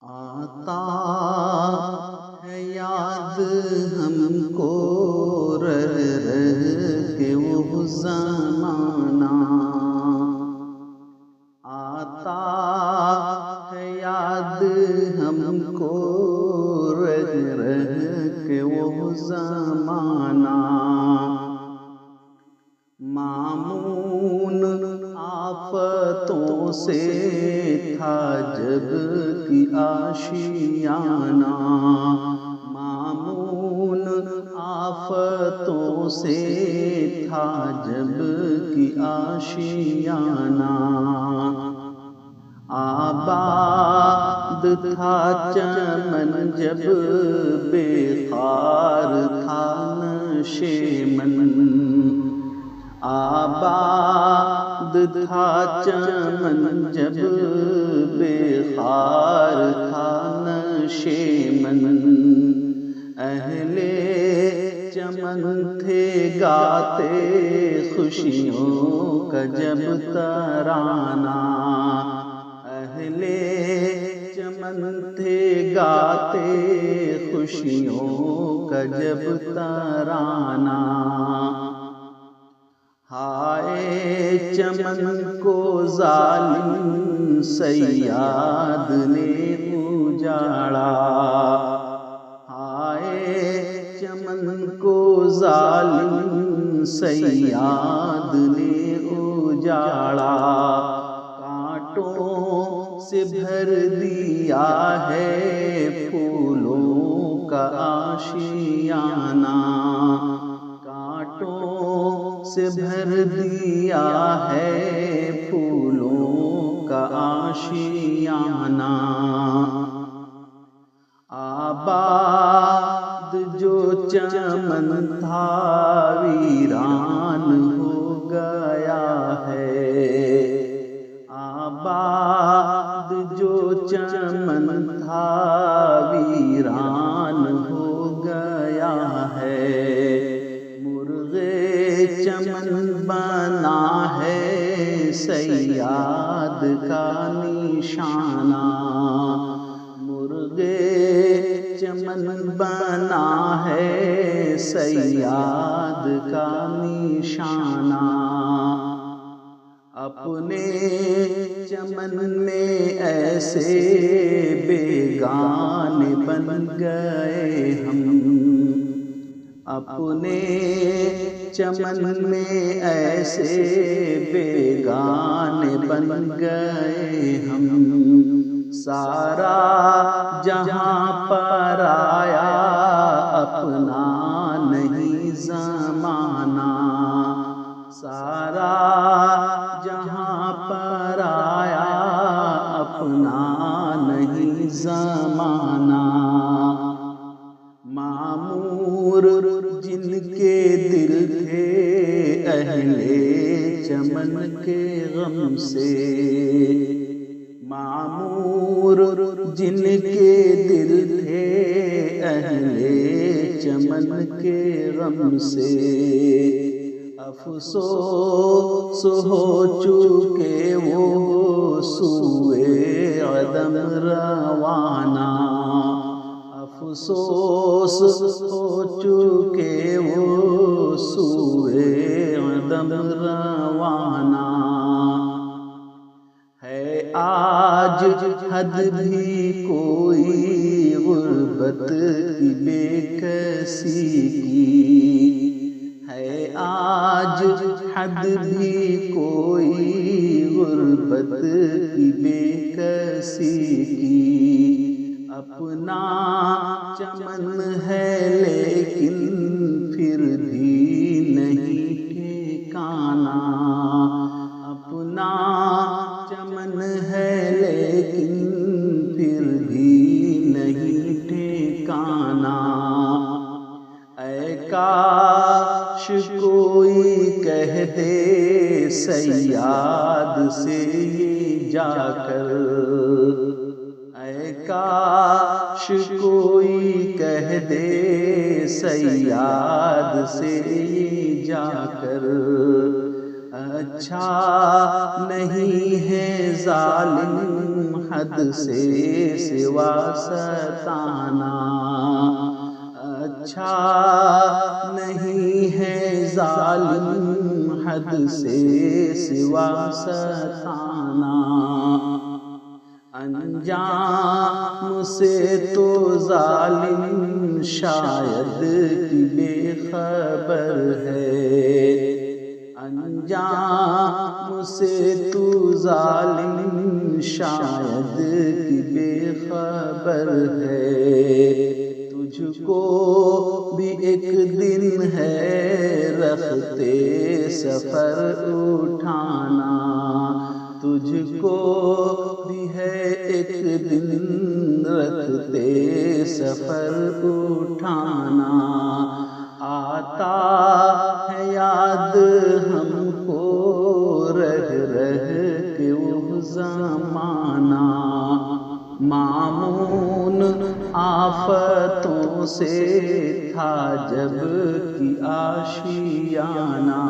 آتا ہے یاد ہم کو رہ رہ کے وہ زمانہ، آتا ہے یاد ہم کو رہ رہ کے وہ زمانہ، مامون آفتوں سے تھا جب کی آشیانہ، مامون آفتوں سے تھا جب کی آشیانہ، آباد تھا چمن جب بے خار تھا نشیمن، آباد تھا چمن جب بے خار تھا نشیمن، اہل چمن تھے گاتے خوشیوں کا جب ترانہ، اہل چمن تھے گاتے خوشیوں کا جب ترانہ، ہائے چمن کو ظالم صیاد نے اجاڑا، ہائے چمن کو ظالم صیاد نے اجاڑا، کانٹوں سے بھر دیا ہے پھولوں کا آشیانہ، کانٹوں سے بھر دیا ہے پھولوں کا آشیانہ، آباد جو چمن تھا ویران ہو گیا ہے، آباد جو چمن تھا ویران ہو گیا ہے، چمن بنا ہے صیاد کا نشانہ، مرغ چمن بنا ہے صیاد کا نشانہ، اپنے چمن میں ایسے بیگانے بن گئے ہم، اپنے چمن میں ایسے بیگانے بن گئے ہم، سارا جہاں پرایا اپنا نہیں زمانہ، سارا جہاں پرایا اپنا نہیں زمانہ، معمور جن کے دل تھے اہل چمن کے غم سے، معمور جن کے دل تھے اہل چمن کے غم سے، افسوس ہو چکے وہ سوئے عدم روانہ، افسوس ہو چکے وہ سوئے عدم روانہ، ہے آج حد بھی کوئی غربت کی بے کسی کی، ہے آج حد بھی کوئی غربت کی بے کسی کی، اپنا چمن ہے لیکن پھر بھی نہیں ٹھکانا، اپنا چمن ہے لیکن پھر بھی نہیں ٹھکانا، اے کاش کوئی کہہ دے صیاد سے یہ جا کر، اے کاش کوئی کہہ دے صیاد سے یہ جا کر، اچھا نہیں ہے ظالم حد سے سوا ستانا، اچھا نہیں ہے ظالم حد سے سوا ستانا، انجام سے تو ظالم شاید کہ بے خبر ہے، انجام سے تو ظالم شاید کہ بے خبر ہے، تجھ کو بھی ایک دن ہے رختے سفر اٹھانا، تجھ کو بھی ہے ایک دن رختے سفر اٹھانا، آتا ہے یاد ہم کو رہ رہ کے وہ زمانہ، مامون آفتوں سے تھا جب کہ آشیانہ،